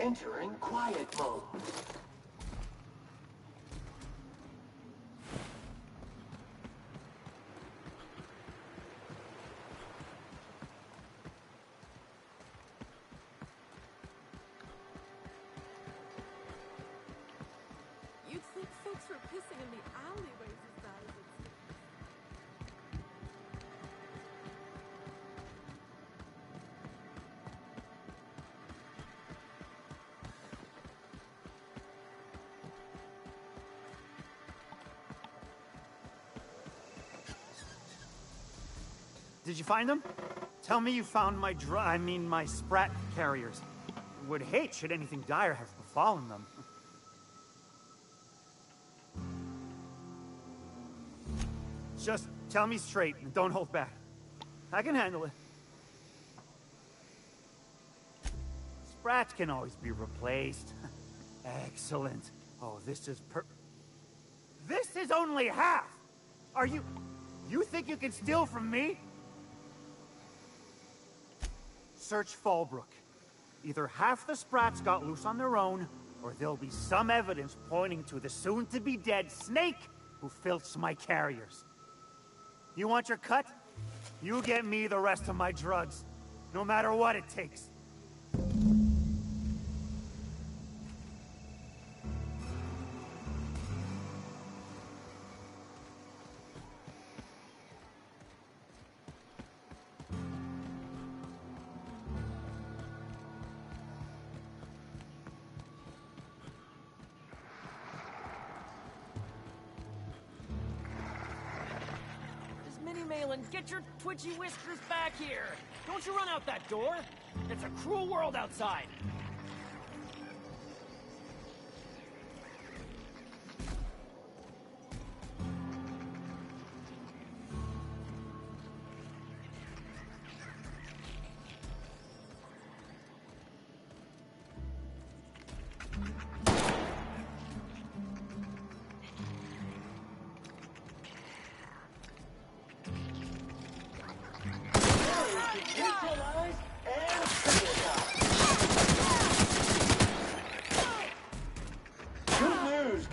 Entering quiet mode. You'd think folks were pissing in the alleyways as bad as it's... Did you find them? Tell me you found my my sprat carriers. Would hate should anything dire have befallen them. Just tell me straight and don't hold back. I can handle it. Sprats can always be replaced. Excellent. Oh, this is This is only half! Are you think you can steal from me? Search Fallbrook. Either half the Sprats got loose on their own, or there'll be some evidence pointing to the soon-to-be-dead snake who filched my carriers. You want your cut? You get me the rest of my drugs, no matter what it takes. Malin, get your twitchy whiskers back here! Don't you run out that door! It's a cruel world outside!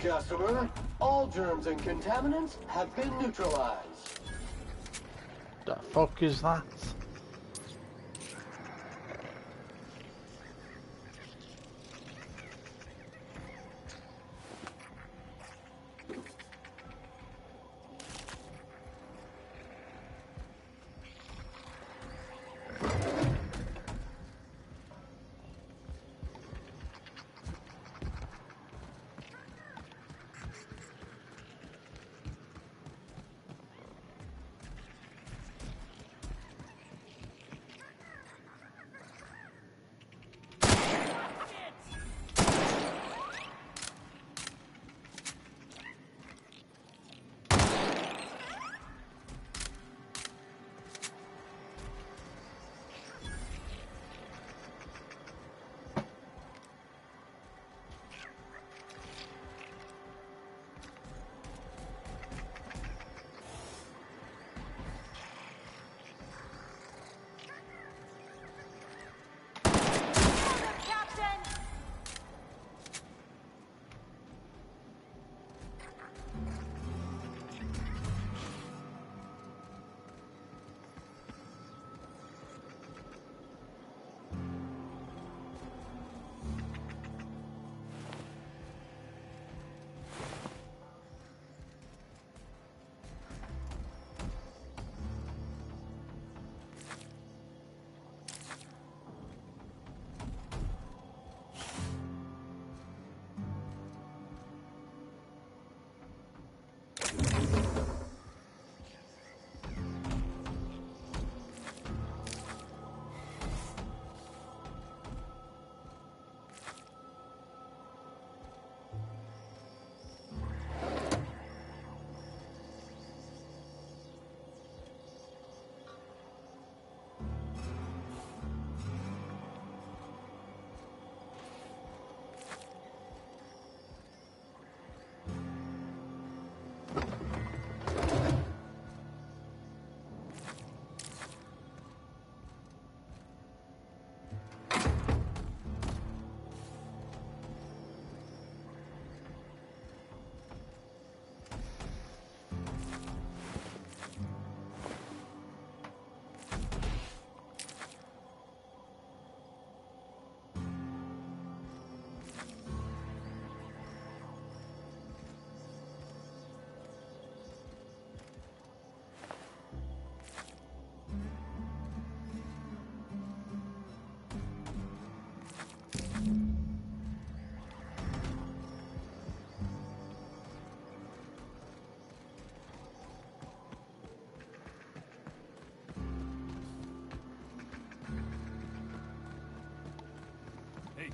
Customer, all germs and contaminants have been neutralized. The fuck is that?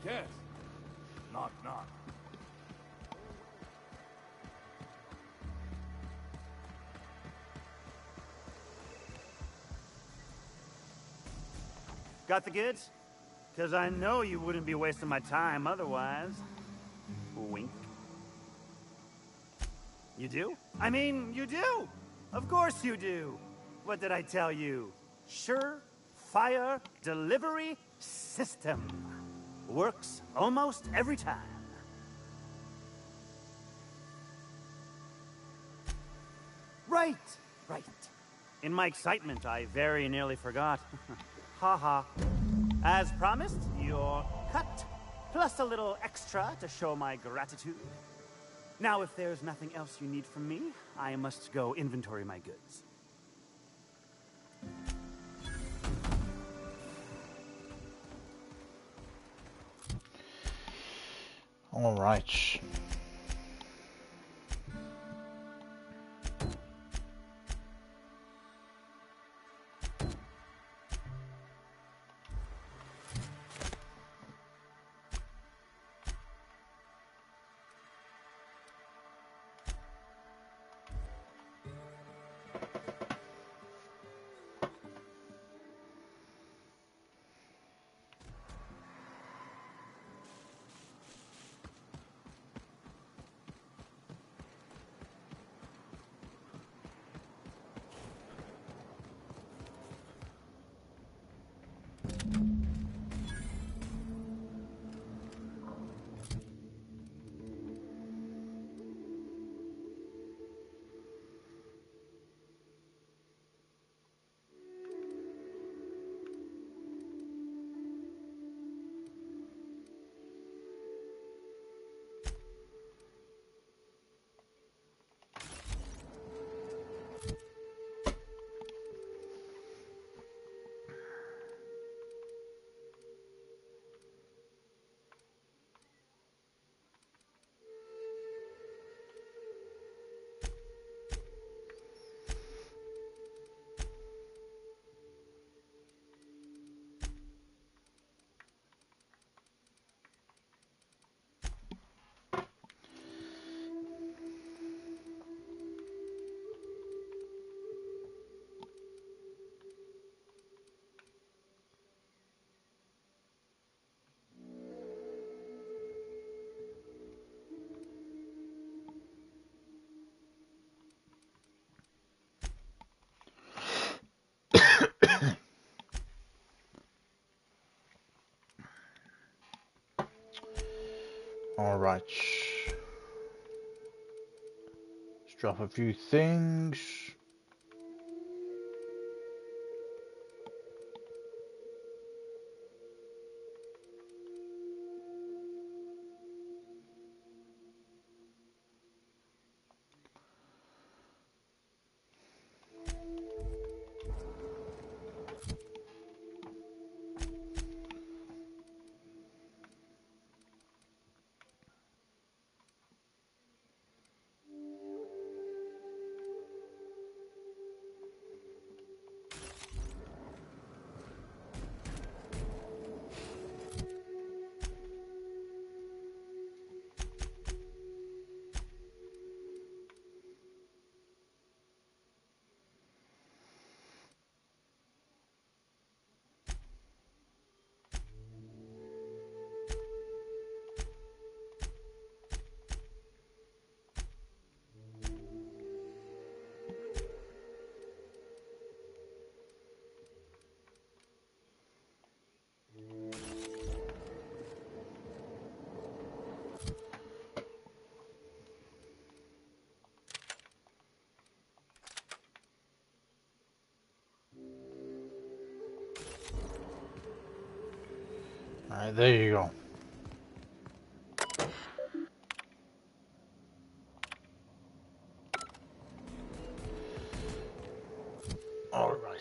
guess. Knock, knock. Got the goods? Because I know you wouldn't be wasting my time otherwise. Wink. You do? I mean, you do! Of course you do! What did I tell you? Sure-fire delivery system. Works almost every time. Right! Right. In my excitement, I very nearly forgot. Haha. As promised, your cut, plus a little extra to show my gratitude. Now, if there's nothing else you need from me, I must go inventory my goods. All right. All right. Let's drop a few things. All right, there you go. All right.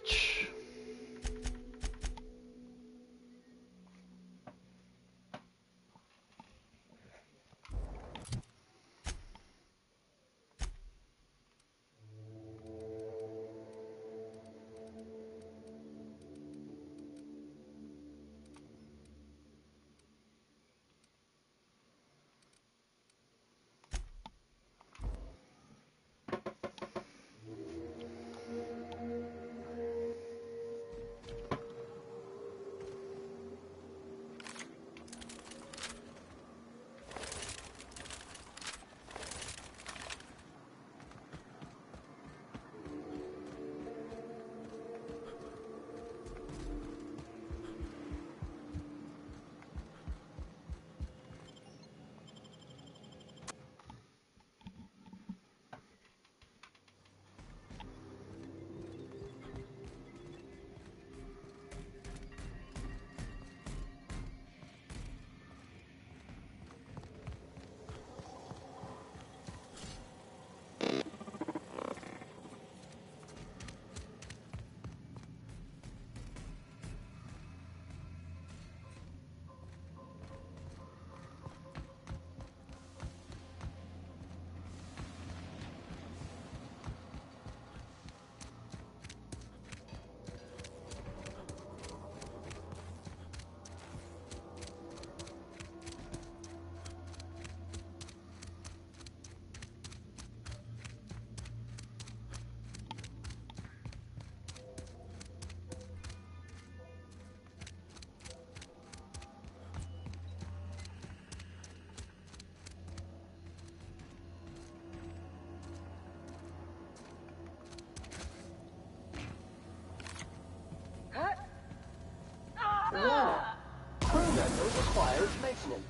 requires maintenance.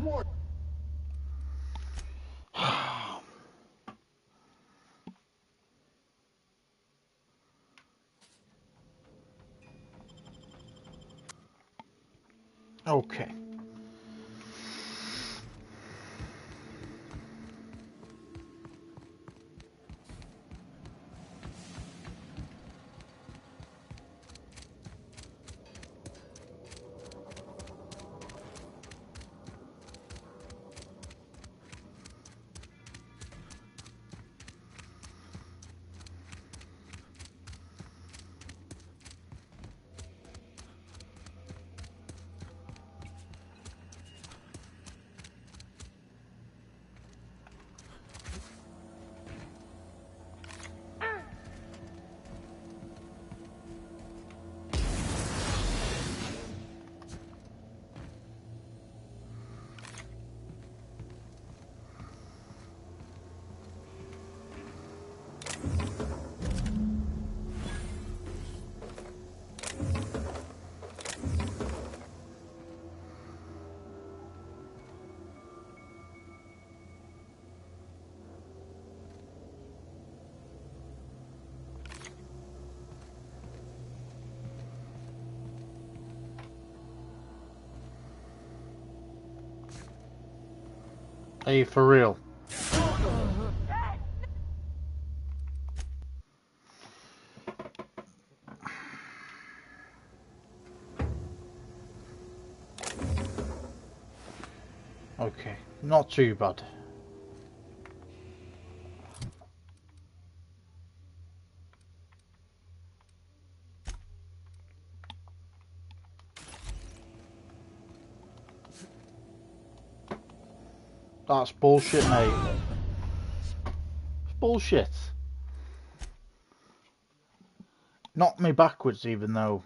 War Okay. Hey, for real. Okay, not too bad. That's bullshit, mate. It's bullshit. Knocked me backwards, even though.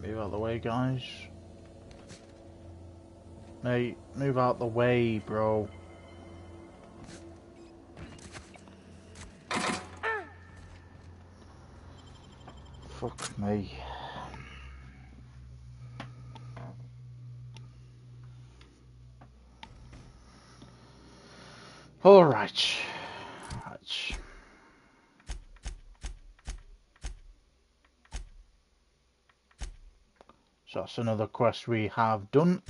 Move out the way, guys. Mate, move out the way, bro. Fuck me. Alright. Right. So that's another quest we have done.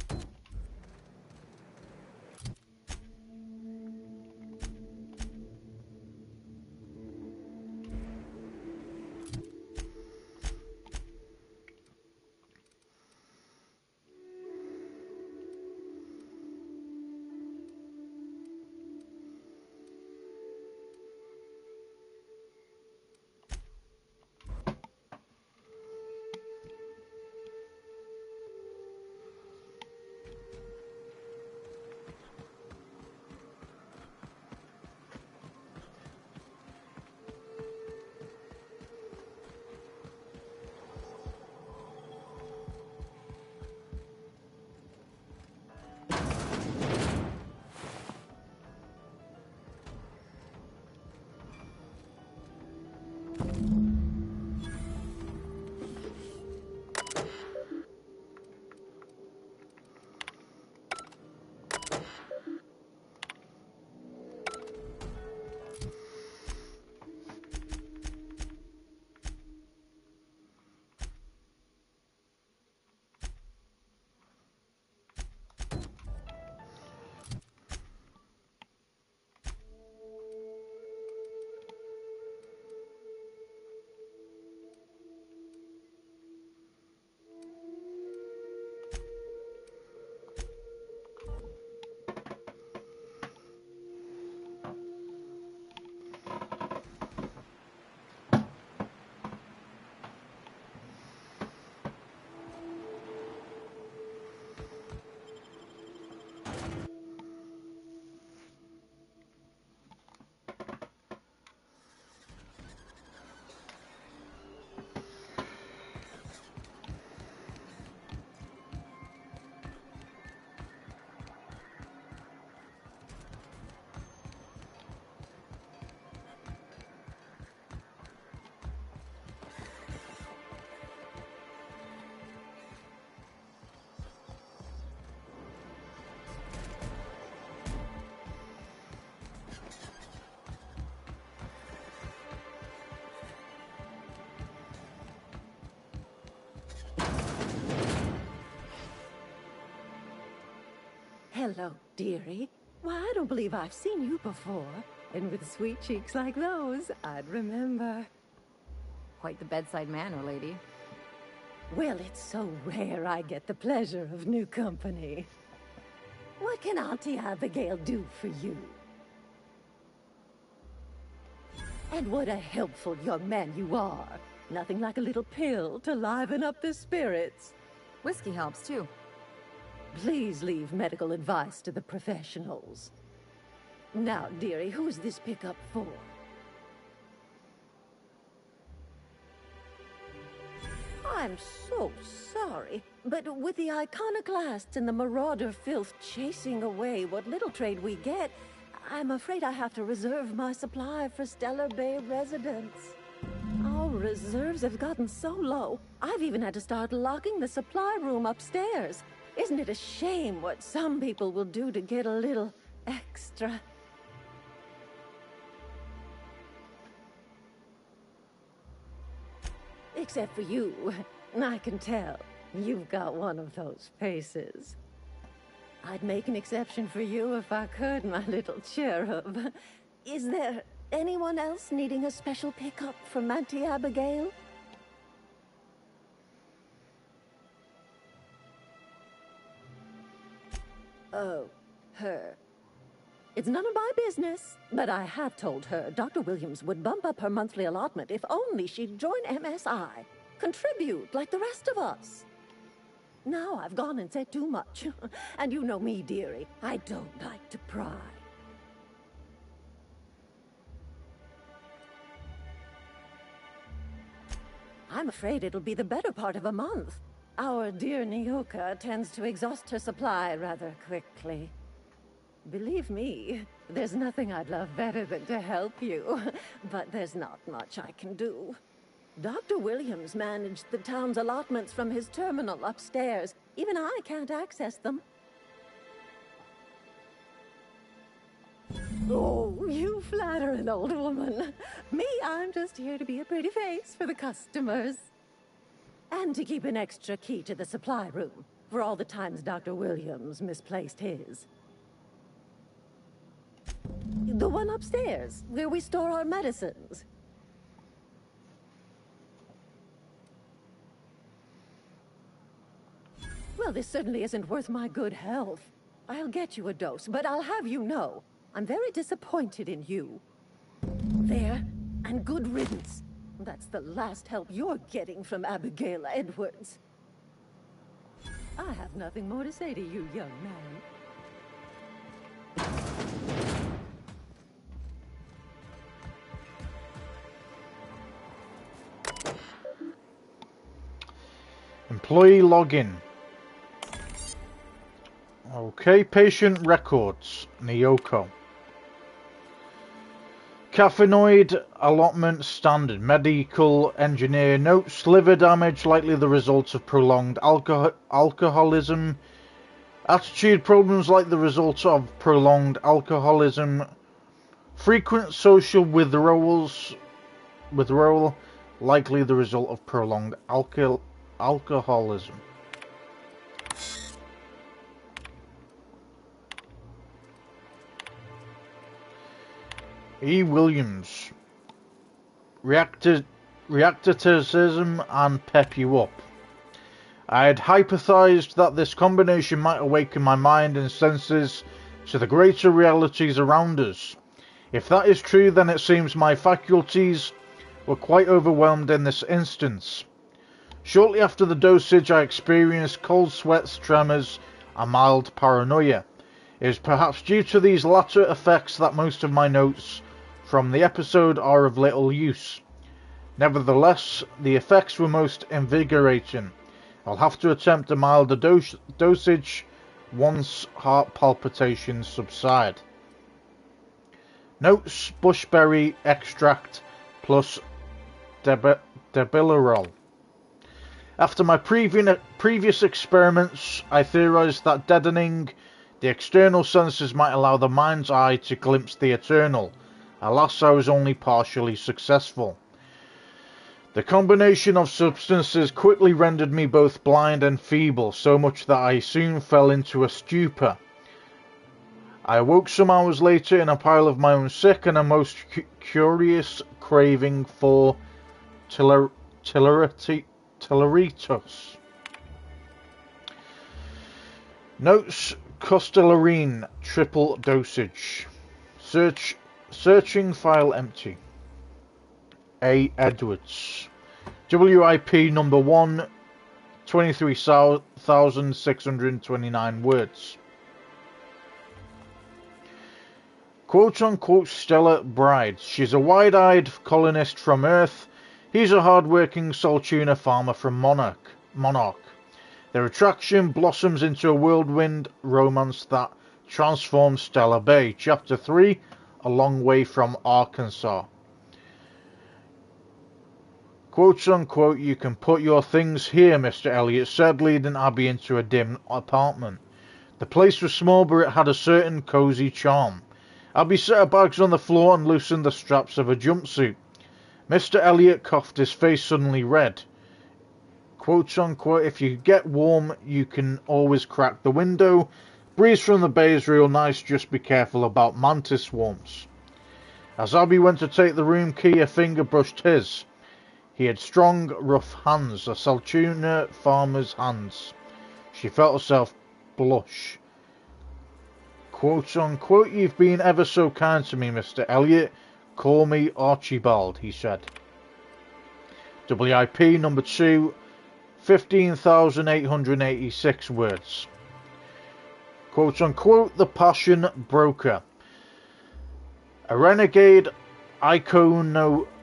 Hello, dearie. Why, I don't believe I've seen you before. And with sweet cheeks like those, I'd remember. Quite the bedside manner, lady. Well, it's so rare I get the pleasure of new company. What can Auntie Abigail do for you? And what a helpful young man you are. Nothing like a little pill to liven up the spirits. Whiskey helps, too. Please leave medical advice to the professionals. Now, dearie, who's this pickup for? I'm so sorry, but with the iconoclasts and the marauder filth chasing away what little trade we get, I'm afraid I have to reserve my supply for Stellar Bay residents. Our reserves have gotten so low, I've even had to start locking the supply room upstairs. Isn't it a shame what some people will do to get a little extra? Except for you. I can tell. You've got one of those faces. I'd make an exception for you if I could, my little cherub. Is there anyone else needing a special pickup from Auntie Abigail? Oh, her. It's none of my business, but I have told her Dr. Williams would bump up her monthly allotment if only she'd join MSI. Contribute like the rest of us. Now I've gone and said too much. And you know me, dearie. I don't like to pry. I'm afraid it'll be the better part of a month. Our dear Nyoka tends to exhaust her supply rather quickly. Believe me, there's nothing I'd love better than to help you. But there's not much I can do. Dr. Williams managed the town's allotments from his terminal upstairs. Even I can't access them. Oh, you flatter an old woman. Me, I'm just here to be a pretty face for the customers. And to keep an extra key to the supply room, for all the times Dr. Williams misplaced his. The one upstairs, where we store our medicines. Well, this certainly isn't worth my good health. I'll get you a dose, but I'll have you know, I'm very disappointed in you. There, and good riddance. That's the last help you're getting from Abigail Edwards. I have nothing more to say to you, young man. Employee login. Okay, patient records. Nyoko. Caffeinoid allotment standard. Medical engineer notes liver damage likely the result of prolonged alcoholism. Attitude problems like the result of prolonged alcoholism. Frequent social withdrawal likely the result of prolonged alcoholism. E. Williams. Reactivism and pep you up. I had hypothesized that this combination might awaken my mind and senses to the greater realities around us. If that is true, then it seems my faculties were quite overwhelmed in this instance. Shortly after the dosage, I experienced cold sweats, tremors, and mild paranoia. It is perhaps due to these latter effects that most of my notes from the episode are of little use. Nevertheless, the effects were most invigorating. I'll have to attempt a milder dosage once heart palpitations subside. Notes: bushberry extract plus debilorol. After my previous experiments, I theorized that deadening the external senses might allow the mind's eye to glimpse the eternal. Alas, I was only partially successful. The combination of substances quickly rendered me both blind and feeble, so much that I soon fell into a stupor. I awoke some hours later in a pile of my own sick and a most curious craving for Tilleritus. Notes: Costellarine, triple dosage. Searching file empty. A. Edwards. WIP number 1, 23,629 words. Quote-unquote stellar bride. She's a wide-eyed colonist from Earth. He's a hard-working Soltuna farmer from Monarch. Their attraction blossoms into a whirlwind romance that transforms Stellar Bay. Chapter 3, A Long Way from Arkansas. Quote-unquote, you can put your things here, Mr. Elliot said, leading Abby into a dim apartment. The place was small, but it had a certain cozy charm. Abby set her bags on the floor and loosened the straps of her jumpsuit. Mr. Elliot coughed, his face suddenly red. Quote-unquote, if you get warm, you can always crack the window. Breeze from the bay is real nice, just be careful about mantis swarms. As Abby went to take the room key, a finger brushed his. He had strong, rough hands, a Saltuna farmer's hands. She felt herself blush. Quote-unquote, you've been ever so kind to me, Mr. Elliot. Call me Archibald, he said. WIP number 2, 15,886 words. Quote-unquote, the passion broker. A renegade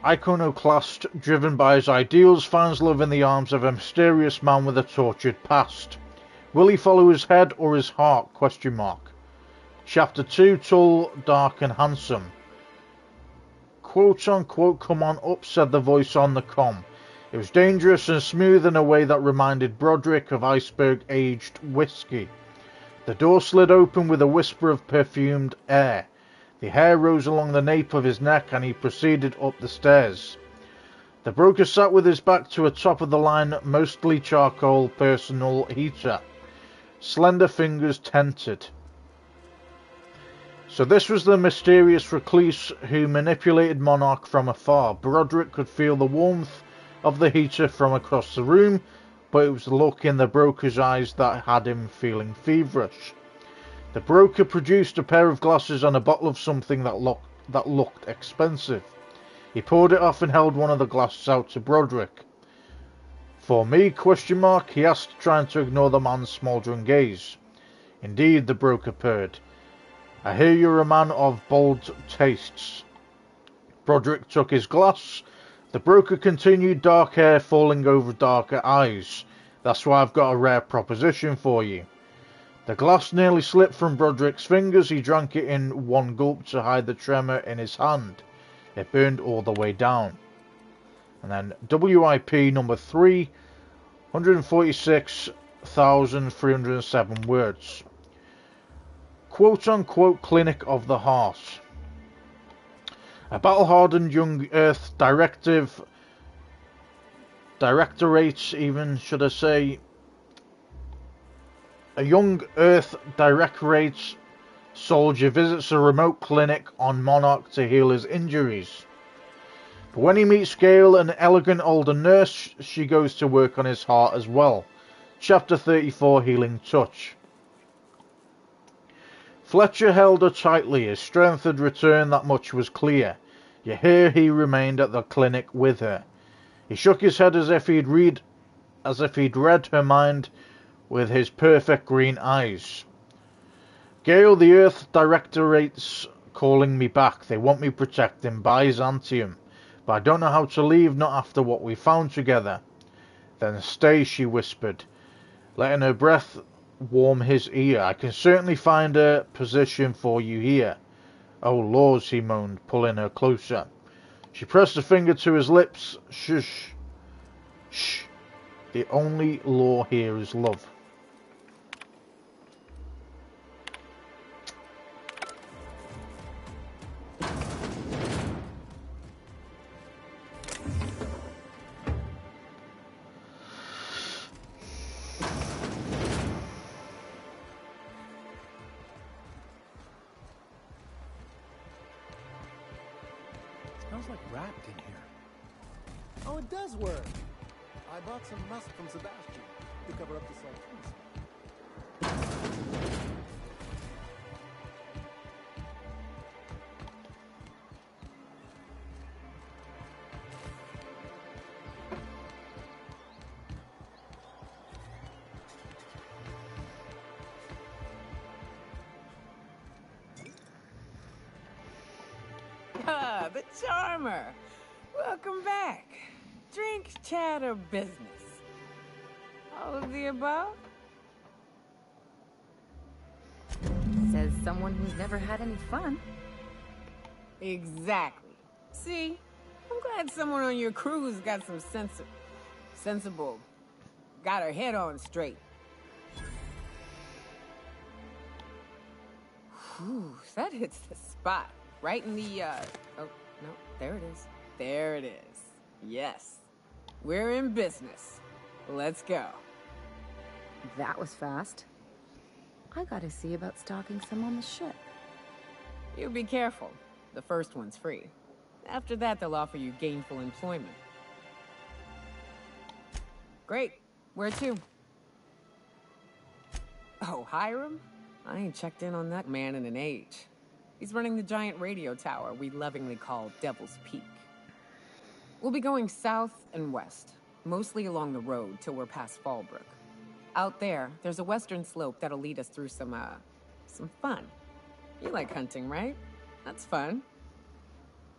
iconoclast driven by his ideals finds love in the arms of a mysterious man with a tortured past. Will he follow his head or his heart? Question mark. Chapter 2, tall, dark and handsome. Quote-unquote, come on up, said the voice on the comm. It was dangerous and smooth in a way that reminded Broderick of iceberg-aged whiskey. The door slid open with a whisper of perfumed air. The hair rose along the nape of his neck and he proceeded up the stairs. The broker sat with his back to a top-of-the-line, mostly charcoal personal heater. Slender fingers tented. So this was the mysterious recluse who manipulated Monarch from afar. Broderick could feel the warmth of the heater from across the room, but it was the look in the broker's eyes that had him feeling feverish. The broker produced a pair of glasses and a bottle of something that looked expensive. He poured it off and held one of the glasses out to Broderick. For me? Question mark, he asked, trying to ignore the man's smouldering gaze. Indeed, the broker purred. I hear you're a man of bold tastes. Broderick took his glass. The broker continued, dark hair falling over darker eyes. That's why I've got a rare proposition for you. The glass nearly slipped from Broderick's fingers. He drank it in one gulp to hide the tremor in his hand. It burned all the way down. And then WIP number 3, 146,307 words. Quote-unquote clinic of the heart. A battle-hardened young Earth directorate, even should I say, a young Earth directorate soldier visits a remote clinic on Monarch to heal his injuries. But when he meets Gale, an elegant older nurse, she goes to work on his heart as well. Chapter 34, Healing Touch. Fletcher held her tightly. His strength had returned, that much was clear. Yet here he remained at the clinic with her. He shook his head as if he'd read her mind with his perfect green eyes. Gale, the Earth Directorate's calling me back. They want me protecting Byzantium. But I don't know how to leave, not after what we found together. Then stay, she whispered, letting her breath warm his ear. I can certainly find a position for you here. Oh, laws, he moaned, pulling her closer. She pressed a finger to his lips. Shush. Shh. The only law here is love. Smells like wrapped in here. Oh, it does work. I bought some musk from Sebastian to cover up the saltiness. Ah, the charmer. Welcome back. Drink, chat, or business? All of the above? Says someone who's never had any fun. Exactly. See? I'm glad someone on your crew's got some sensible. Got her head on straight. Whew, that hits the spot. Right in the, oh, no, there it is. There it is. Yes. We're in business. Let's go. That was fast. I gotta see about stocking some on the ship. You be careful. The first one's free. After that, they'll offer you gainful employment. Great. Where to? Oh, Hiram? I ain't checked in on that man in an age. He's running the giant radio tower we lovingly call Devil's Peak. We'll be going south and west, mostly along the road till we're past Fallbrook. Out there's a western slope that'll lead us through some fun. You like hunting, right? That's fun.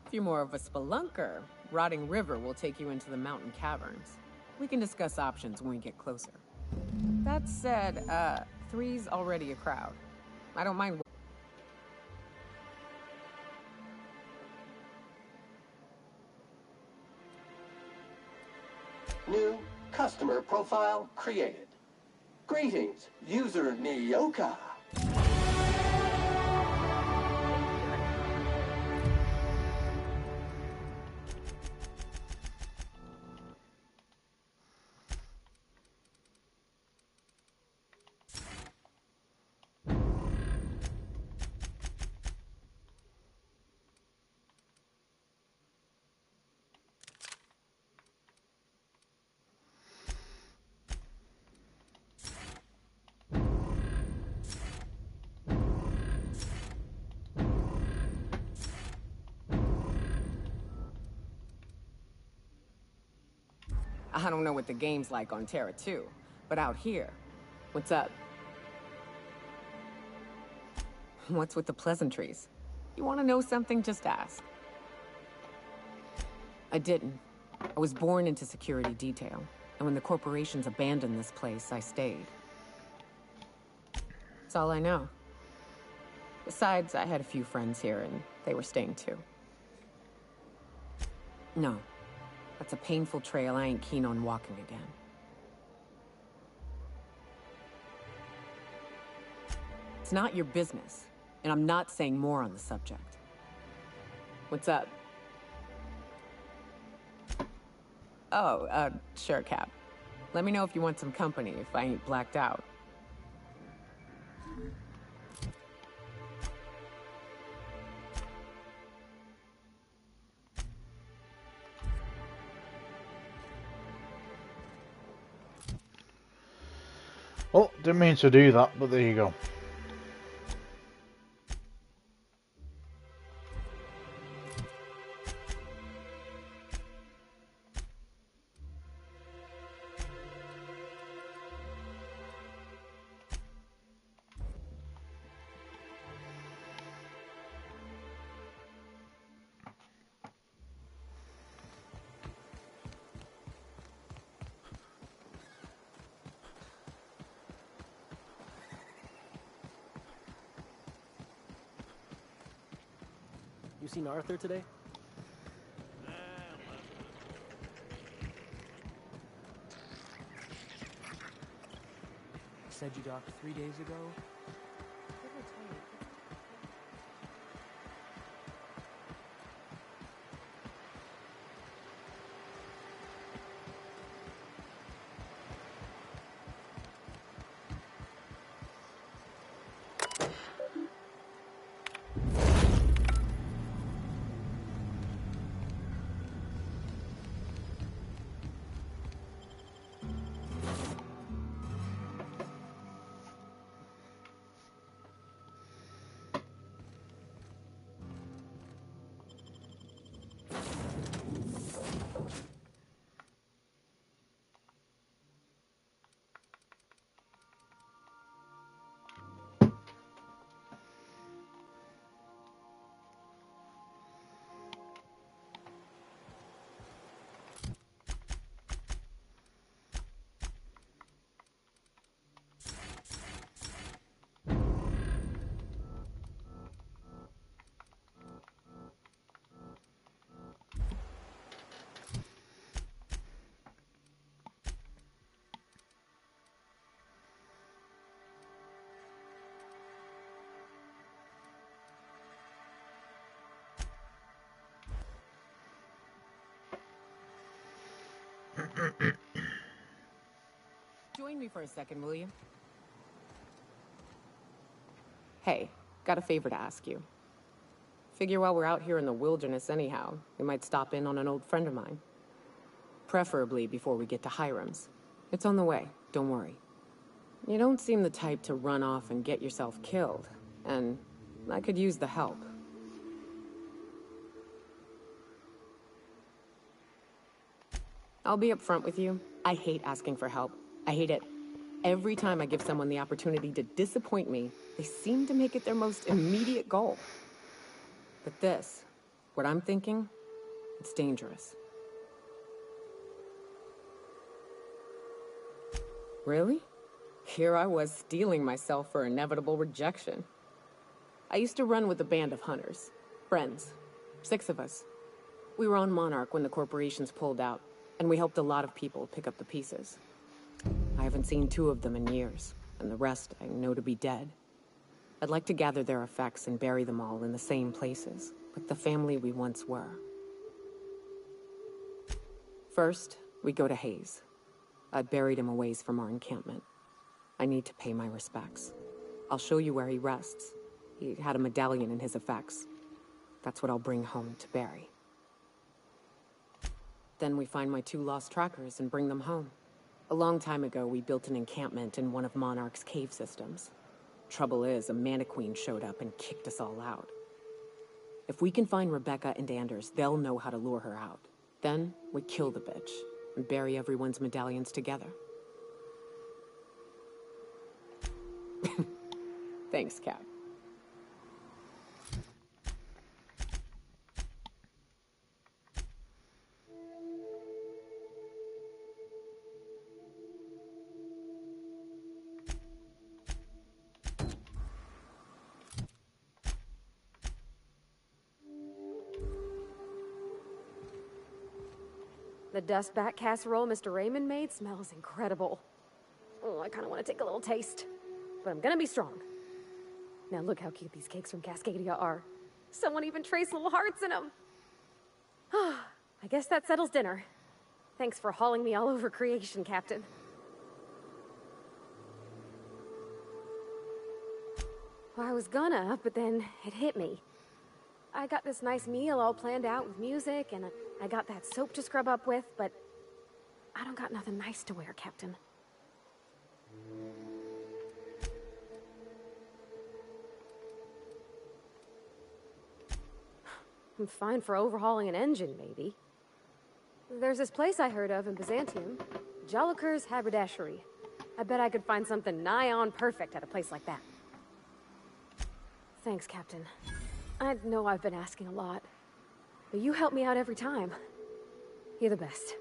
If you're more of a spelunker, Rotting River will take you into the mountain caverns. We can discuss options when we get closer. That said, 3's already a crowd. I don't mind. New customer profile created. Greetings, user Nyoka. I don't know what the game's like on Terra 2, but out here, what's up? What's with the pleasantries? You want to know something, just ask. I didn't. I was born into security detail, and when the corporations abandoned this place, I stayed. That's all I know. Besides, I had a few friends here, and they were staying too. No. That's a painful trail I ain't keen on walking again. It's not your business, and I'm not saying more on the subject. What's up? Oh, sure, Cap. Let me know if you want some company if I ain't blacked out. Oh, didn't mean to do that, but there you go. You seen Arthur today? Said you docked 3 days ago? What did I tell you? Join me for a second, will you? Hey, got a favor to ask you. Figure while we're out here in the wilderness anyhow, we might stop in on an old friend of mine. Preferably before we get to Hiram's. It's on the way, don't worry. You don't seem the type to run off and get yourself killed, and I could use the help. I'll be upfront with you. I hate asking for help. I hate it. Every time I give someone the opportunity to disappoint me, they seem to make it their most immediate goal. But this, what I'm thinking, it's dangerous. Really? Here I was steeling myself for inevitable rejection. I used to run with a band of hunters. Friends. 6 of us. We were on Monarch when the corporations pulled out, and we helped a lot of people pick up the pieces. I haven't seen 2 of them in years, and the rest I know to be dead. I'd like to gather their effects and bury them all in the same places, like the family we once were. First, we go to Hayes. I buried him a ways from our encampment. I need to pay my respects. I'll show you where he rests. He had a medallion in his effects. That's what I'll bring home to bury. Then we find my 2 lost trackers and bring them home. A long time ago, we built an encampment in one of Monarch's cave systems. Trouble is, a Mantiqueen showed up and kicked us all out. If we can find Rebecca and Anders, they'll know how to lure her out. Then, we kill the bitch and bury everyone's medallions together. Thanks, Cap. The dustback casserole Mr. Raymond made smells incredible. Oh, I kind of want to take a little taste. But I'm gonna be strong. Now look how cute these cakes from Cascadia are. Someone even traced little hearts in them. I guess that settles dinner. Thanks for hauling me all over creation, Captain. Well, I was gonna, but then it hit me. I got this nice meal all planned out with music, and I got that soap to scrub up with, but I don't got nothing nice to wear, Captain. I'm fine for overhauling an engine, maybe. There's this place I heard of in Byzantium, Joliker's Haberdashery. I bet I could find something nigh on perfect at a place like that. Thanks, Captain. I know I've been asking a lot, but you help me out every time. You're the best.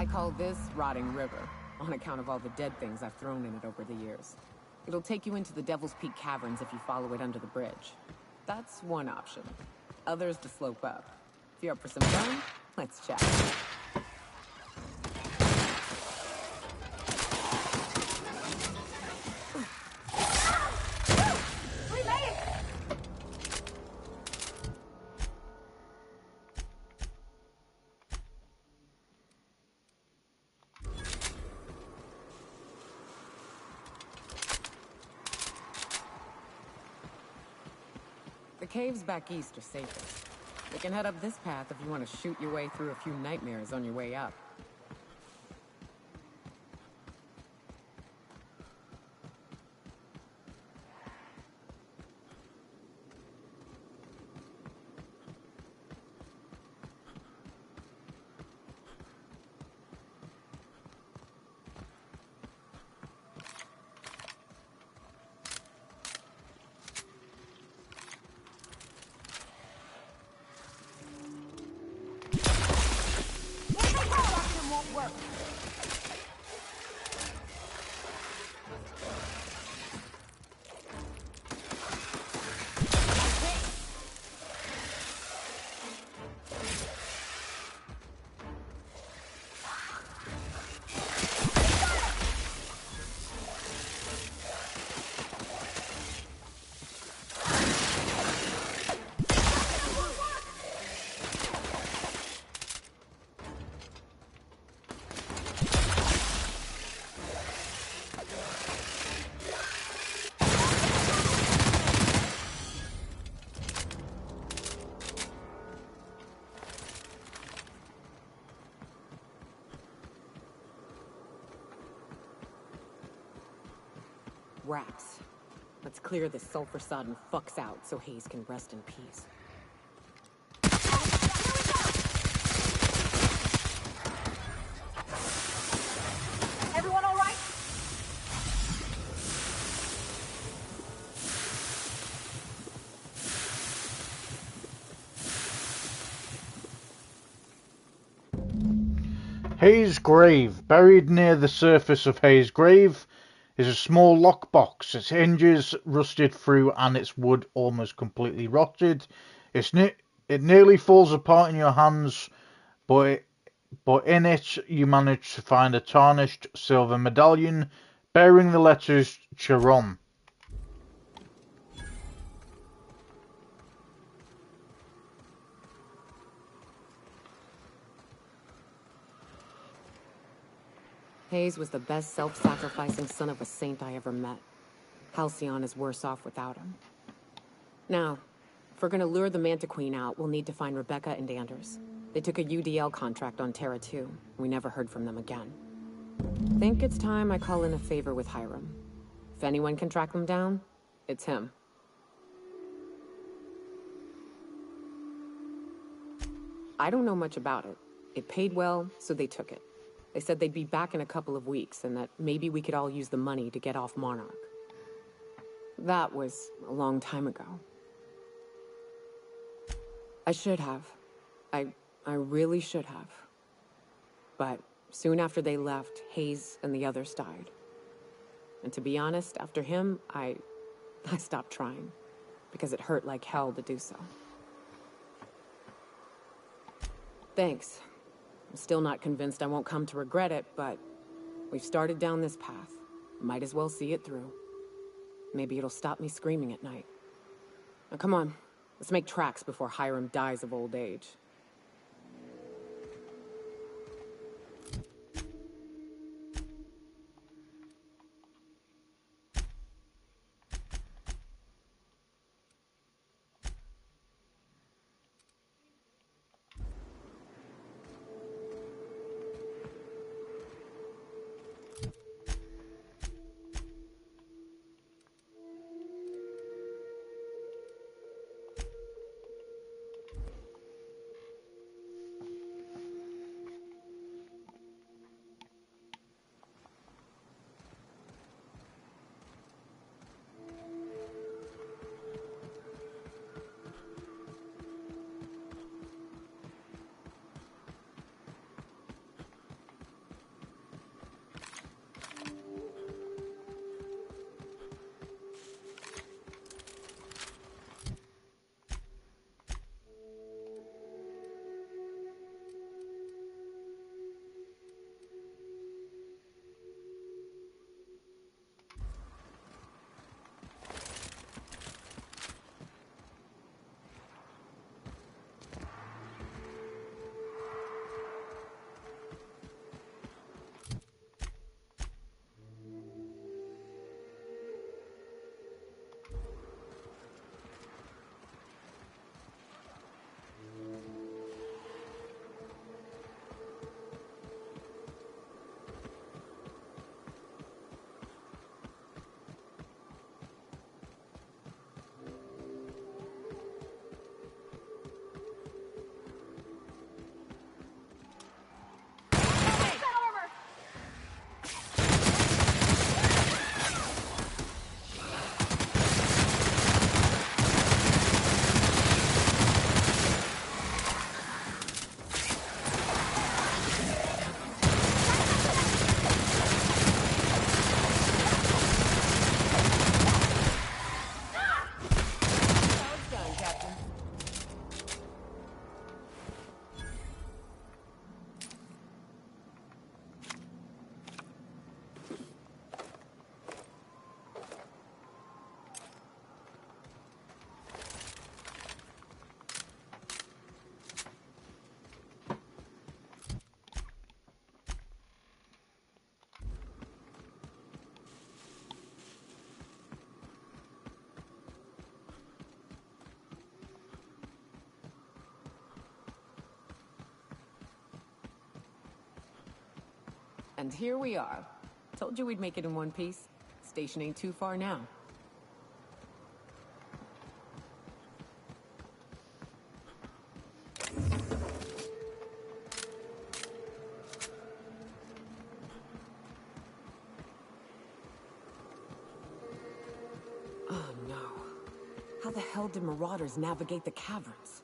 I call this Rotting River, on account of all the dead things I've thrown in it over the years. It'll take you into the Devil's Peak Caverns if you follow it under the bridge. That's one option. Others to slope up. If you're up for some fun, let's chat. The caves back east are safest. You can head up this path if you want to shoot your way through a few nightmares on your way up. Rats. Let's clear this sulfur-sodden fucks out so Hayes can rest in peace. Everyone all right? Hayes' grave. Buried near the surface of Hayes' grave is a small lockbox. Its hinges rusted through and its wood almost completely rotted. It nearly falls apart in your hands, but in it you manage to find a tarnished silver medallion bearing the letters Charon. Hayes was the best self-sacrificing son of a saint I ever met. Halcyon is worse off without him. Now, if we're gonna lure the Manta Queen out, we'll need to find Rebecca and Anders. They took a UDL contract on Terra 2. We never heard from them again. Think it's time I call in a favor with Hiram. If anyone can track them down, it's him. I don't know much about it. It paid well, so they took it. They said they'd be back in a couple of weeks, and that maybe we could all use the money to get off Monarch. That was a long time ago. I should have. I really should have. But soon after they left, Hayes and the others died. And to be honest, after him, I stopped trying. Because it hurt like hell to do so. Thanks. I'm still not convinced I won't come to regret it, but we've started down this path. Might as well see it through. Maybe it'll stop me screaming at night. Now come on, let's make tracks before Hiram dies of old age. And here we are. Told you we'd make it in one piece. Station ain't too far now. Oh no. How the hell did marauders navigate the caverns?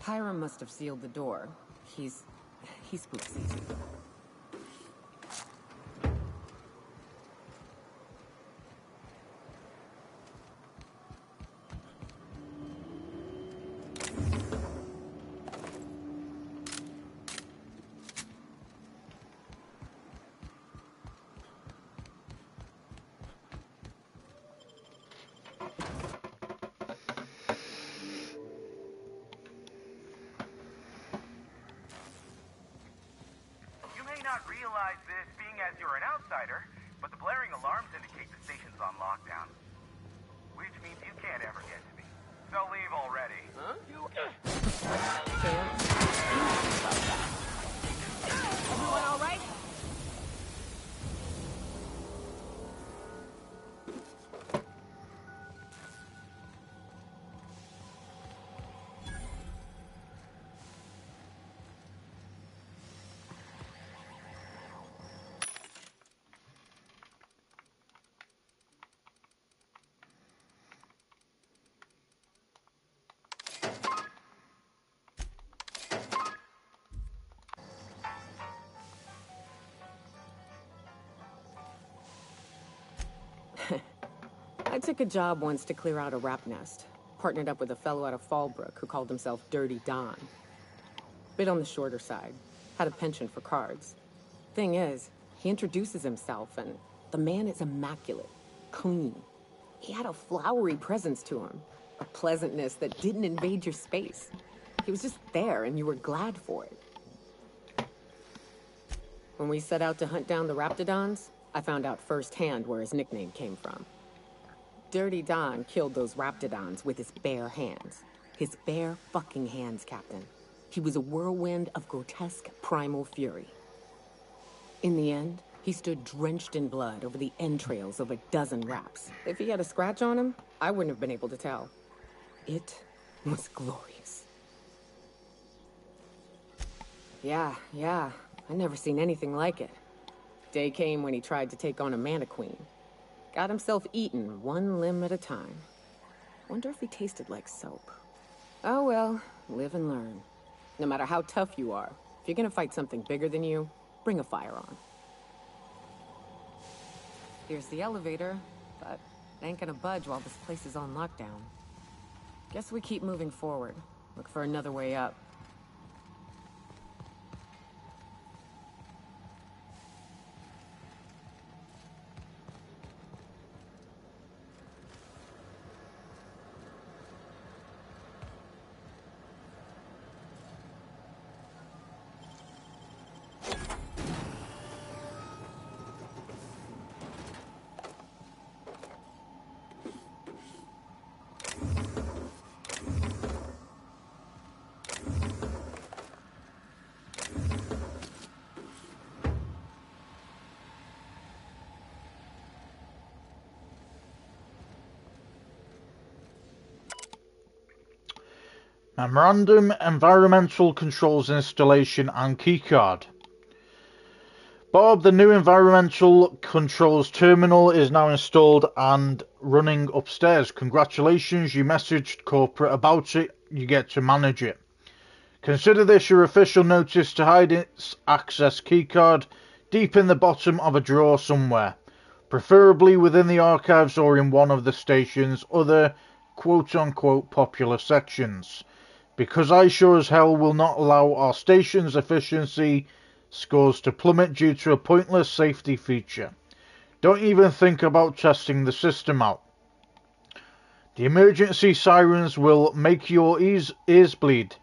Hiram must have sealed the door. He spooks easy. Not realize this, being as you're an outsider, but the blaring alarms indicate the station's on lockdown. Which means you can't ever get to me. So leave already. Huh? Everyone all right? I took a job once to clear out a rap nest. Partnered up with a fellow out of Fallbrook who called himself Dirty Don. Bit on the shorter side. Had a penchant for cards. Thing is, he introduces himself and the man is immaculate. Clean. He had a flowery presence to him. A pleasantness that didn't invade your space. He was just there and you were glad for it. When we set out to hunt down the Raptidons, I found out firsthand where his nickname came from. Dirty Don killed those Raptidons with his bare hands. His bare fucking hands, Captain. He was a whirlwind of grotesque primal fury. In the end, he stood drenched in blood over the entrails of a dozen raps. If he had a scratch on him, I wouldn't have been able to tell. It was glorious. Yeah. I never seen anything like it. Day came when he tried to take on a Mantiqueen. Got himself eaten one limb at a time. Wonder if he tasted like soap. Oh well, live and learn. No matter how tough you are, if you're gonna fight something bigger than you, bring a firearm. Here's the elevator, but it ain't gonna budge while this place is on lockdown. Guess we keep moving forward. Look for another way up. Memorandum, environmental controls installation and keycard. Bob, the new environmental controls terminal is now installed and running upstairs. Congratulations, you messaged corporate about it. You get to manage it. Consider this your official notice to hide its access keycard deep in the bottom of a drawer somewhere, preferably within the archives or in one of the station's other quote-unquote popular sections. Because I sure as hell will not allow our station's efficiency scores to plummet due to a pointless safety feature. Don't even think about testing the system out. The emergency sirens will make your ears bleed.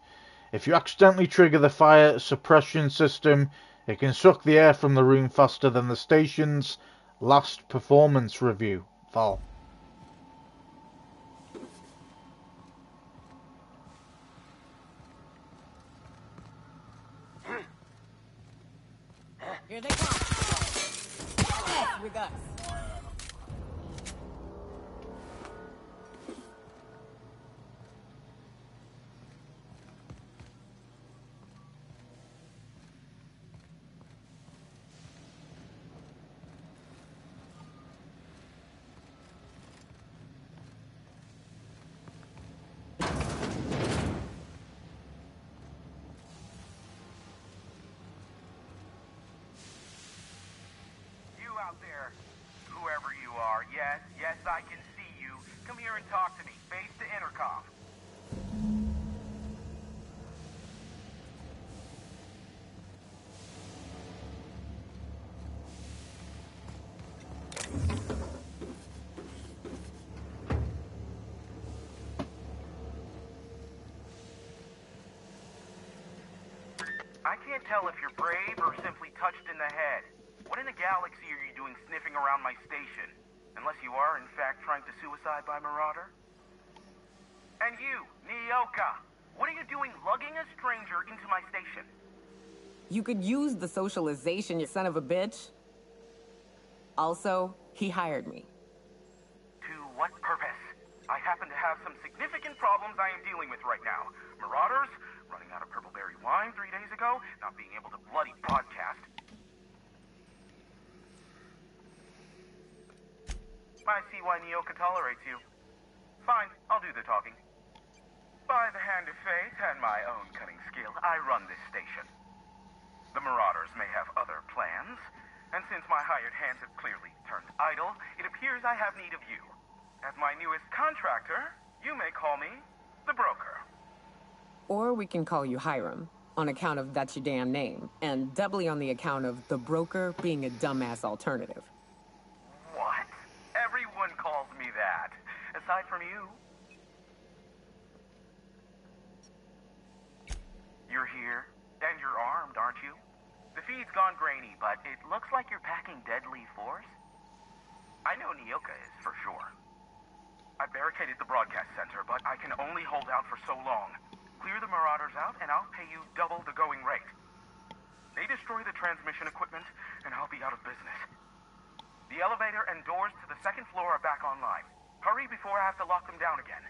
If you accidentally trigger the fire suppression system, it can suck the air from the room faster than the station's last performance review. Val. Here they come. Yes, with us. Out there, whoever you are, yes, I can see you. Come here and talk to me, face to intercom. I can't tell if you're brave or simply touched in the head. What in the galaxy are you doing sniffing around my station? Unless you are, in fact, trying to suicide by Marauder? And you, Nyoka, what are you doing lugging a stranger into my station? You could use the socialization, you son of a bitch. Also, he hired me. To what purpose? I happen to have some significant problems I am dealing with right now. Marauders, running out of purple berry wine 3 days ago, not being able to bloody broadcast. I see why Nyoka tolerates you. Fine, I'll do the talking. By the hand of fate and my own cunning skill, I run this station. The Marauders may have other plans, and since my hired hands have clearly turned idle, it appears I have need of you. As my newest contractor, you may call me the Broker. Or we can call you Hiram, on account of that's your damn name, and doubly on the account of the Broker being a dumbass alternative. What? Everyone calls me that, aside from you. You're here, and you're armed, aren't you? The feed's gone grainy, but it looks like you're packing deadly force. I know Nyoka is, for sure. I barricaded the broadcast center, but I can only hold out for so long. Clear the Marauders out, and I'll pay you double the going rate. They destroy the transmission equipment, and I'll be out of business. The elevator and doors to the second floor are back online. Hurry before I have to lock them down again.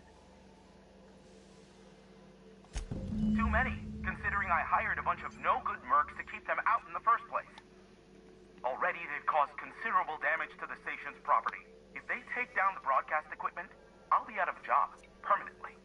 Too many, considering I hired a bunch of no-good mercs to keep them out in the first place. Already they've caused considerable damage to the station's property. If they take down the broadcast equipment, I'll be out of a job, permanently.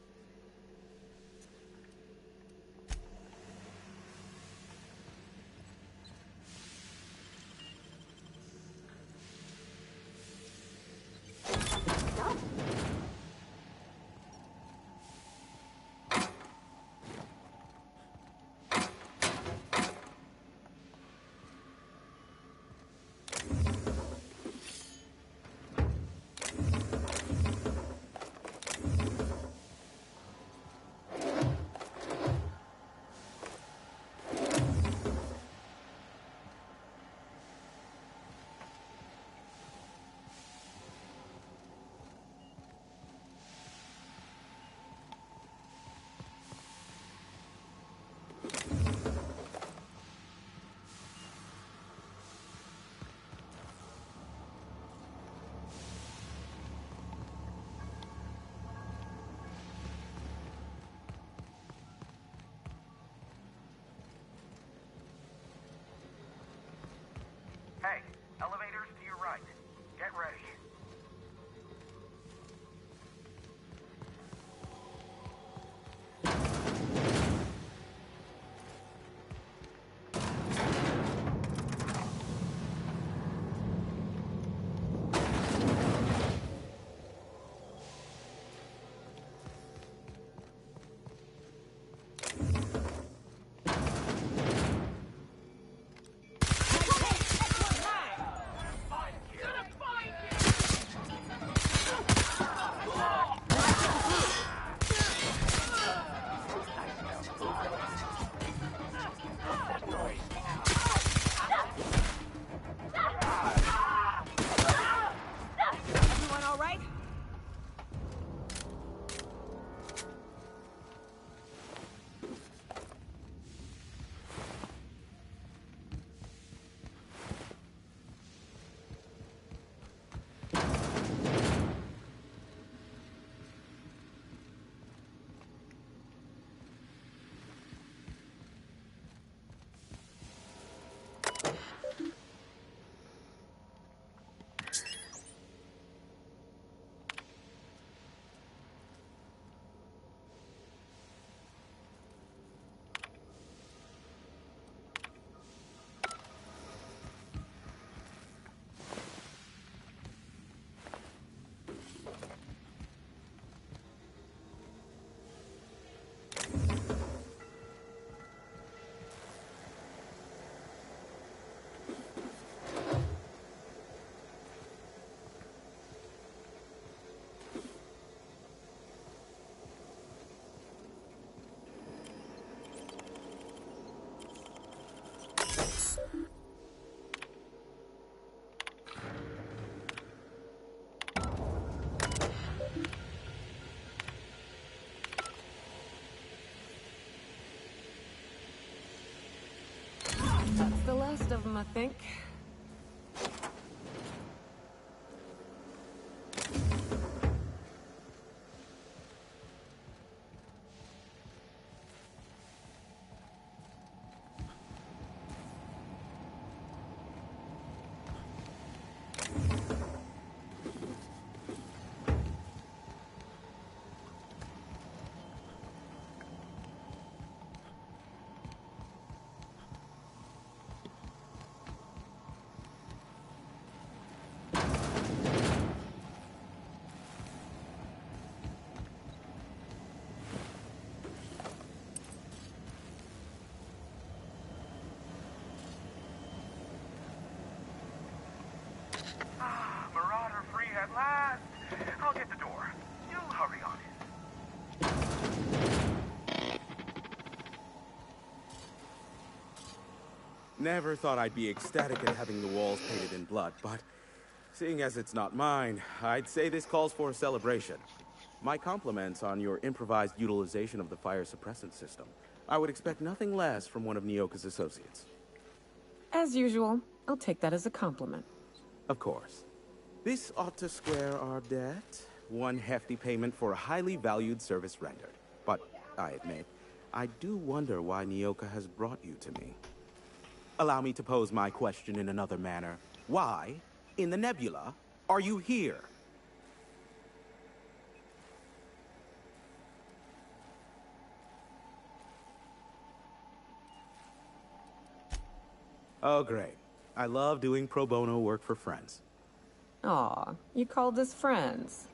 think. Marauder free at last. I'll get the door. You hurry on it. Never thought I'd be ecstatic at having the walls painted in blood, but seeing as it's not mine, I'd say this calls for a celebration. My compliments on your improvised utilization of the fire suppressant system. I would expect nothing less from one of Nyoka's associates. As usual, I'll take that as a compliment. Of course. This ought to square our debt. One hefty payment for a highly valued service rendered. But, I admit, I do wonder why Nyoka has brought you to me. Allow me to pose my question in another manner. Why, in the nebula, are you here? Oh, great. I love doing pro bono work for friends. Aw, you called us friends.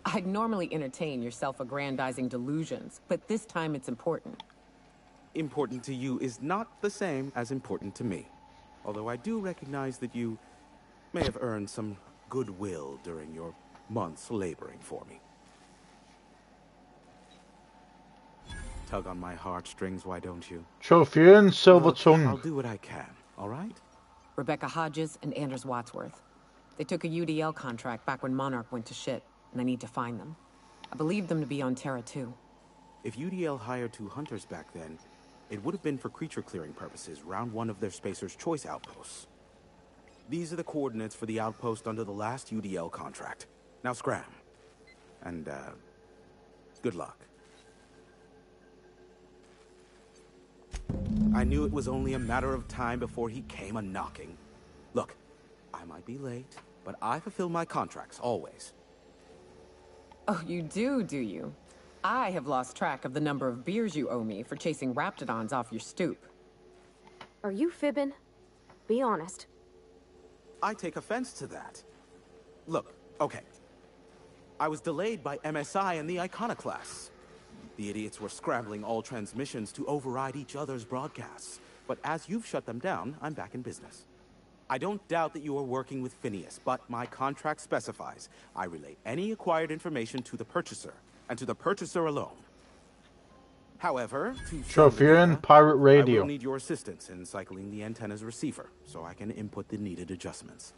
I'd normally entertain your self-aggrandizing delusions, but this time it's important. Important to you is not the same as important to me. Although I do recognize that you may have earned some goodwill during your months laboring for me. Tug on my heartstrings, why don't you? Trophy and silver tongue. I'll do what I can, all right? Rebecca Hodges and Anders Wadsworth. They took a UDL contract back when Monarch went to shit, and I need to find them. I believe them to be on Terra 2. If UDL hired 2 hunters back then, it would have been for creature clearing purposes, round one of their Spacer's Choice outposts. These are the coordinates for the outpost under the last UDL contract. Now scram. And, good luck. I knew it was only a matter of time before he came a-knocking. Look, I might be late, but I fulfill my contracts, always. Oh, you do you? I have lost track of the number of beers you owe me for chasing raptidons off your stoop. Are you fibbing? Be honest. I take offense to that. Look, okay. I was delayed by MSI and the Iconoclasts. The idiots were scrambling all transmissions to override each other's broadcasts. But as you've shut them down, I'm back in business. I don't doubt that you are working with Phineas, but my contract specifies I relay any acquired information to the purchaser, and to the purchaser alone. However, to Trophy and pirate radio. I will need your assistance in cycling the antenna's receiver, so I can input the needed adjustments.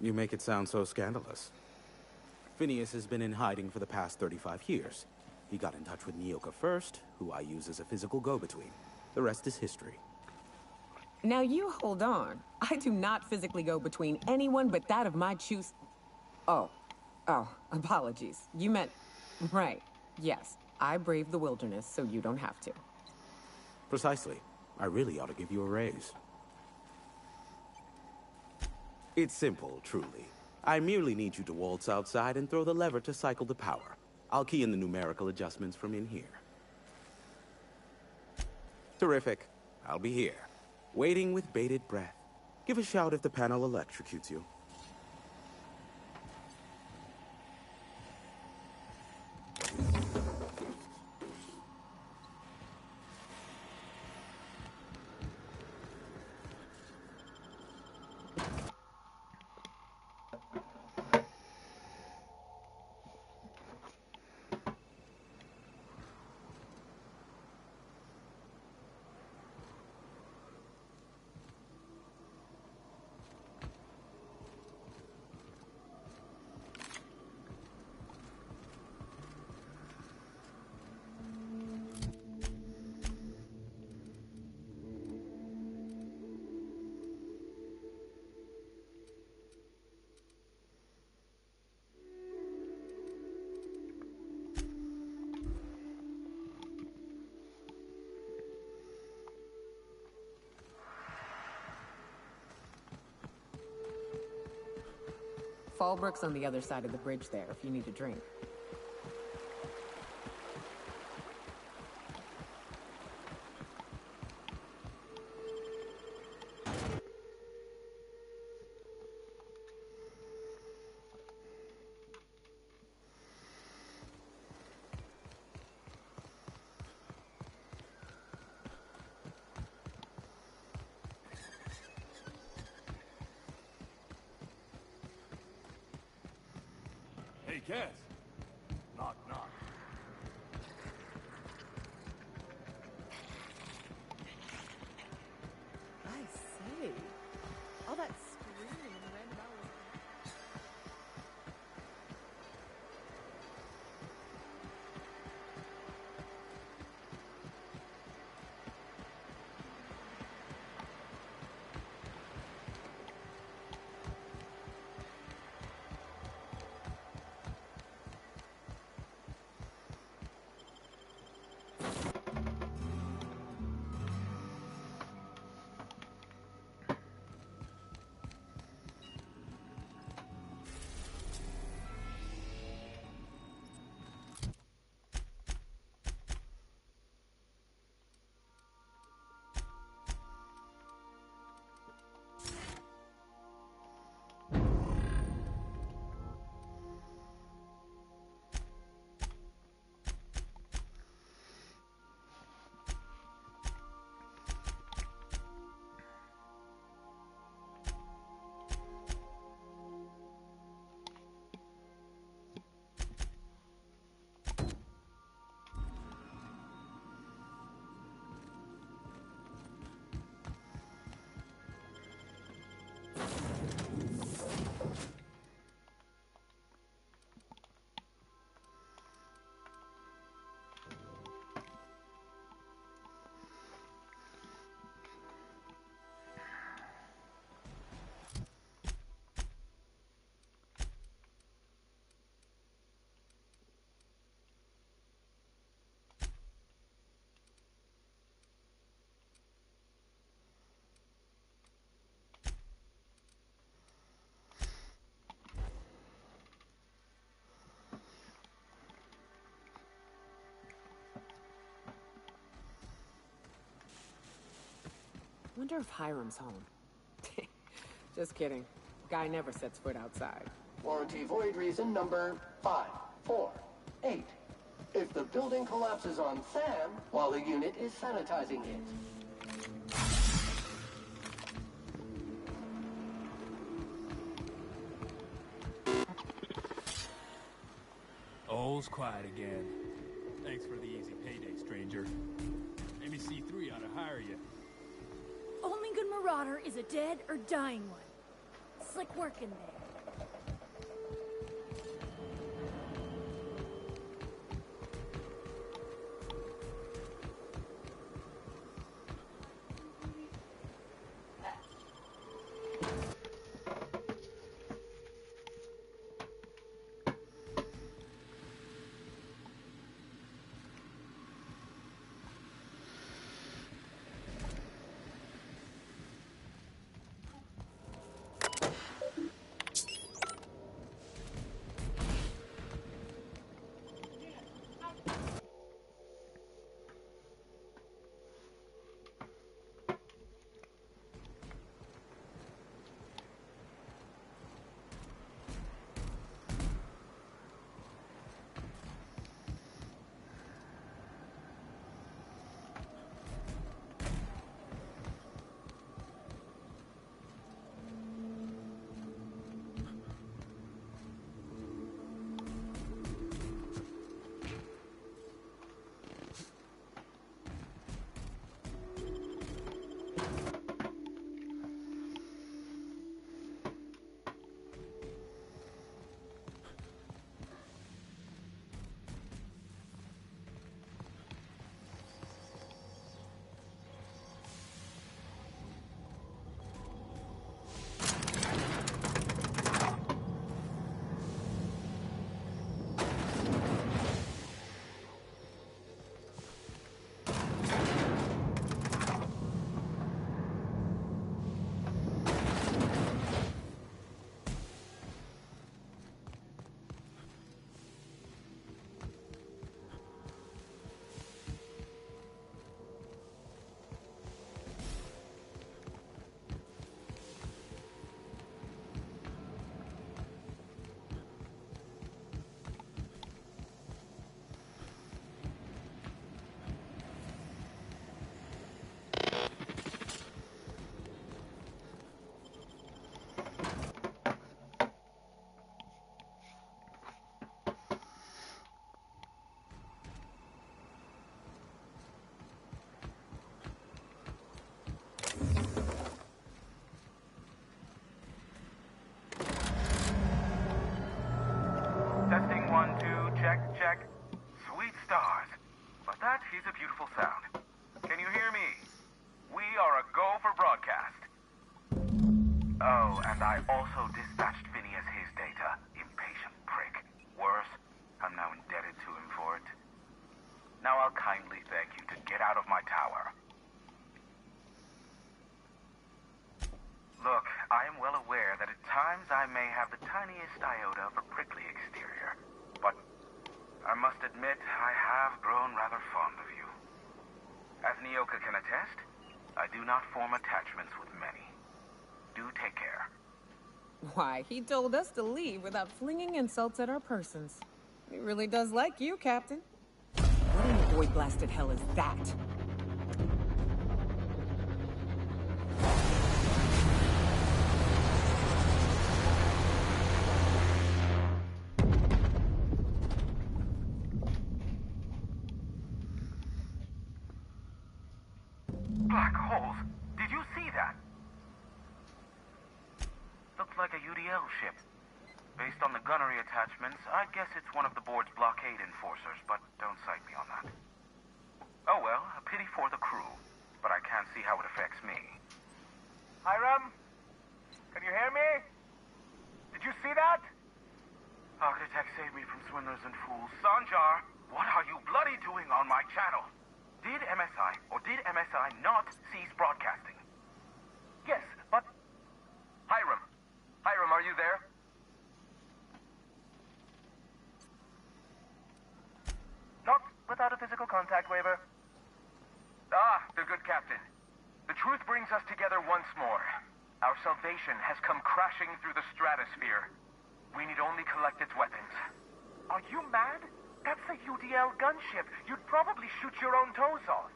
You make it sound so scandalous. Phineas has been in hiding for the past 35 years. He got in touch with Nyoka first, who I use as a physical go-between. The rest is history. Now you hold on. I do not physically go between anyone but that of my choose. Oh, apologies. You meant, right. Yes, I braved the wilderness so you don't have to. Precisely. I really ought to give you a raise. It's simple, truly. I merely need you to waltz outside and throw the lever to cycle the power. I'll key in the numerical adjustments from in here. Terrific. I'll be here, waiting with bated breath. Give a shout if the panel electrocutes you. Fallbrook's on the other side of the bridge there if you need a drink. Hey, Cass. Knock, knock. I say, all that screaming in the random hours. Wonder if Hiram's home. Just kidding. Guy never sets foot outside. Warranty void reason number 548. If the building collapses on Sam while the unit is sanitizing it. All's quiet again. Thanks for the easy payday, stranger. Maybe C3 ought to hire you. Only good marauder is a dead or dying one. Slick work in there. sweet stars. But that is a beautiful sound. Can you hear me? We are a go for broadcast. Oh, and I also dispatched Phineas his data. Impatient prick. Worse, I'm now indebted to him for it. Now I'll kindly thank you to get out of my tower. Look, I am well aware that at times I may have the tiniest iota of a prickly exterior, but I must admit I have grown rather fond of you. As Nyoka can attest, I do not form attachments with many. Do take care. Why, he told us to leave without flinging insults at our persons. He really does like you, Captain. What in the boy-blasted hell is that? Black holes. Did you see that? Looks like a UDL ship. Based on the gunnery attachments, I'd guess it's one of the board's blockade enforcers, but don't cite me on that. Oh well, a pity for the crew, but I can't see how it affects me. Hiram? Can you hear me? Did you see that? Architect, save me from swindlers and fools. Sanjar, what are you bloody doing on my channel? Did MSI or did MSI not cease broadcasting? Yes, but... Hiram. Hiram, are you there? Not without a physical contact waiver. Ah, the good captain. The truth brings us together once more. Our salvation has come crashing through the stratosphere. We need only collect its weapons. Are you mad? That's a UDL gunship. You'd probably shoot your own toes off.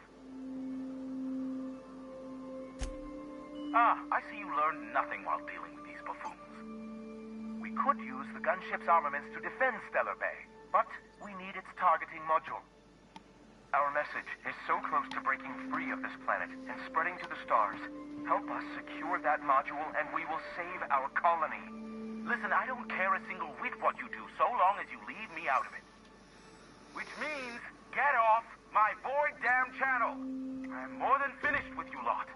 Ah, I see you learned nothing while dealing with these buffoons. We could use the gunship's armaments to defend Stellar Bay, but we need its targeting module. Our message is so close to breaking free of this planet and spreading to the stars. Help us secure that module and we will save our colony. Listen, I don't care a single whit what you do, so long as you leave me out of it. Which means, get off my void damn channel. I'm more than finished with you lot.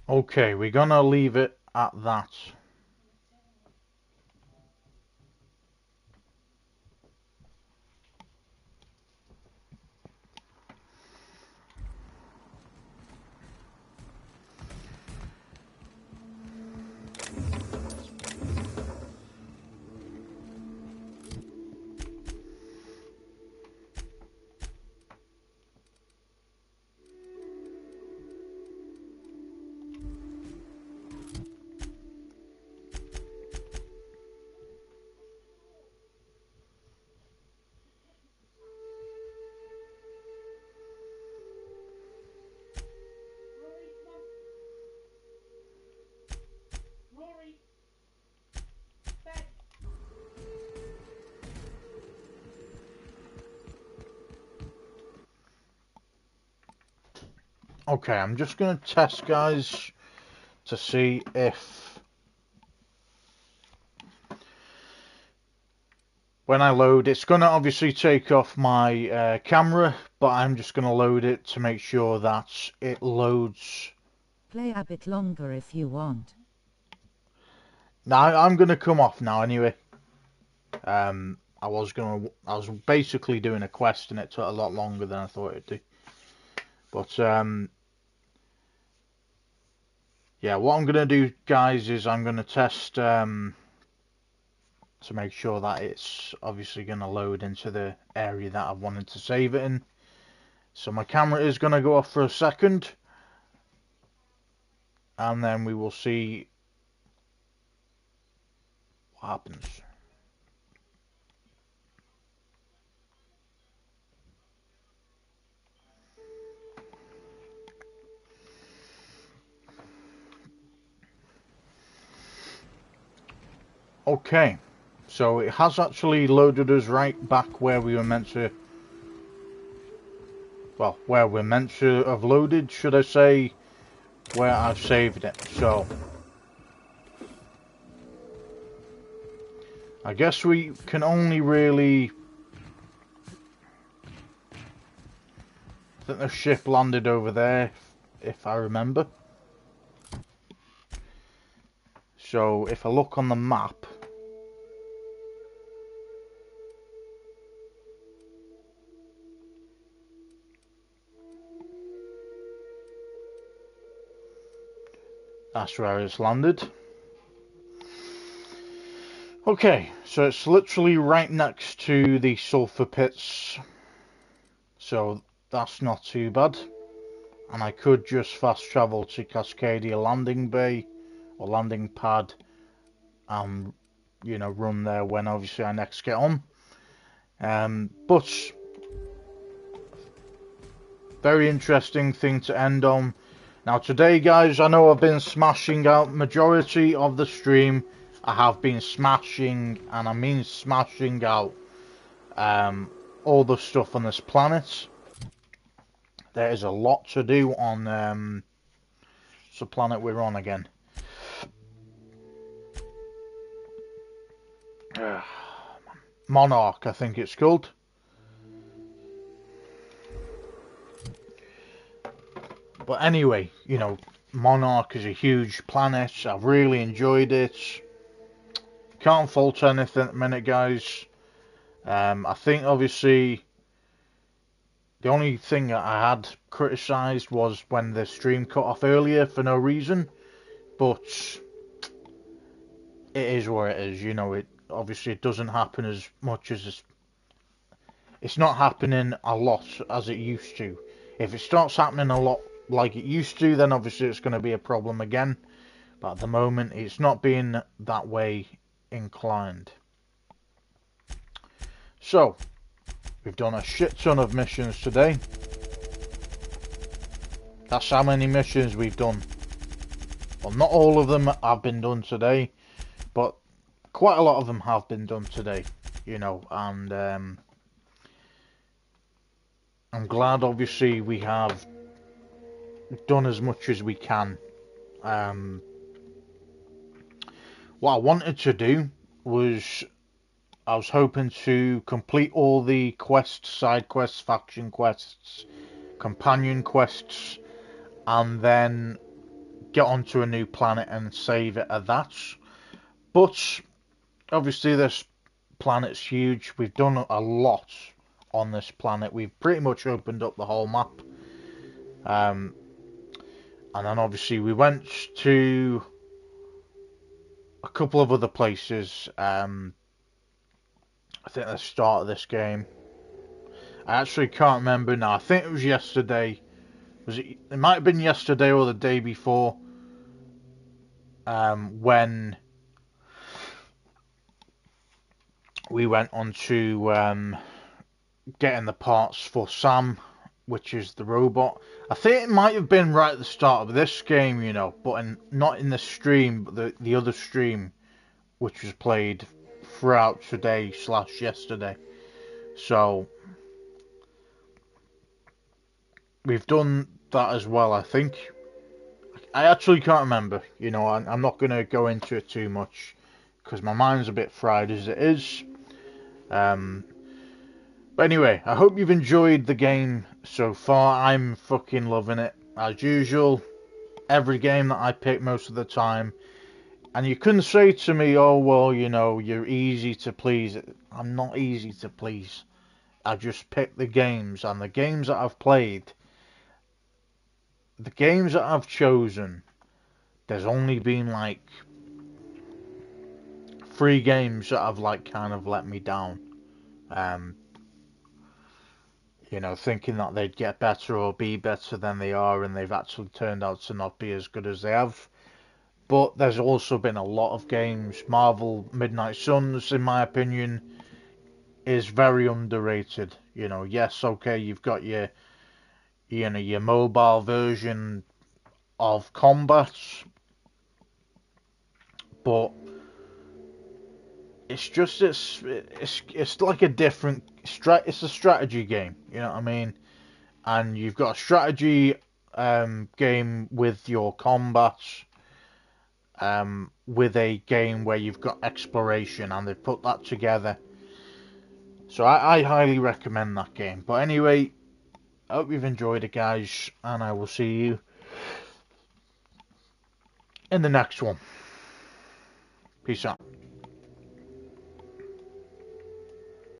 Okay, we're gonna leave it at that. Okay, I'm just going to test, guys, to see if when I load, it's going to obviously take off my camera, but I'm just going to load it to make sure that it loads. Play a bit longer if you want. Now, I'm going to come off now anyway. I was basically doing a quest and it took a lot longer than I thought it'd do. But yeah, what I'm going to do, guys, is I'm going to test to make sure that it's obviously going to load into the area that I wanted to save it in. So my camera is going to go off for a second, and then we will see what happens. Okay, so it has actually loaded us right back where we were meant to, well, where we're meant to have loaded, should I say, where I've saved it. So I guess we can only really... I think the ship landed over there, if I remember. So if I look on the map, that's where it's landed. Okay, so it's literally right next to the sulfur pits, so that's not too bad. And I could just fast travel to Cascadia landing bay or landing pad and, you know, run there when obviously I next get on. But very interesting thing to end on. Now today, guys, I know I've been smashing out majority of the stream. I have been smashing, and I mean smashing out, all the stuff on this planet. There is a lot to do on it's the planet we're on again. Monarch, I think it's called. But anyway, you know, Monarch is a huge planet. I've really enjoyed it. Can't fault anything at the minute, guys. I think obviously the only thing that I had criticised was when the stream cut off earlier for no reason. But it is where it is, you know. It obviously it doesn't happen as much as it's not happening a lot as it used to. If it starts happening a lot like it used to, then obviously it's going to be a problem again. But at the moment, it's not being that way inclined. So, we've done a shit ton of missions today. That's how many missions we've done. Well, not all of them have been done today, but quite a lot of them have been done today, you know, and I'm glad obviously we have done as much as we can. What I wanted to do was, I was hoping to complete all the quests, side quests, faction quests, companion quests, and then get onto a new planet and save it at that. But obviously this planet's huge. We've done a lot on this planet. We've pretty much opened up the whole map. And then obviously we went to a couple of other places. I think at the start of this game. I actually can't remember now. I think it was yesterday. It might have been yesterday or the day before. When we went on to getting the parts for Sam, which is the robot. I think it might have been right at the start of this game, you know, but not in the stream, but the other stream, which was played throughout today / yesterday. So we've done that as well, I think. I actually can't remember, you know. I'm not going to go into it too much because my mind's a bit fried as it is. But anyway, I hope you've enjoyed the game so far. I'm fucking loving it, as usual. Every game that I pick most of the time. And you couldn't say to me, oh, well, you know, you're easy to please. I'm not easy to please. I just pick the games. And the games that I've played, the games that I've chosen, there's only been like 3 games that have like kind of let me down. You know, thinking that they'd get better or be better than they are, and they've actually turned out to not be as good as they have. But there's also been a lot of games. Marvel Midnight Suns, in my opinion, is very underrated. You know, yes, okay, you've got your mobile version of combat, but it's just it's like a different it's a strategy game, you know what I mean? And you've got a strategy game with your combat, with a game where you've got exploration, and they've put that together. So I highly recommend that game. But anyway, I hope you've enjoyed it, guys, and I will see you in the next one. Peace out.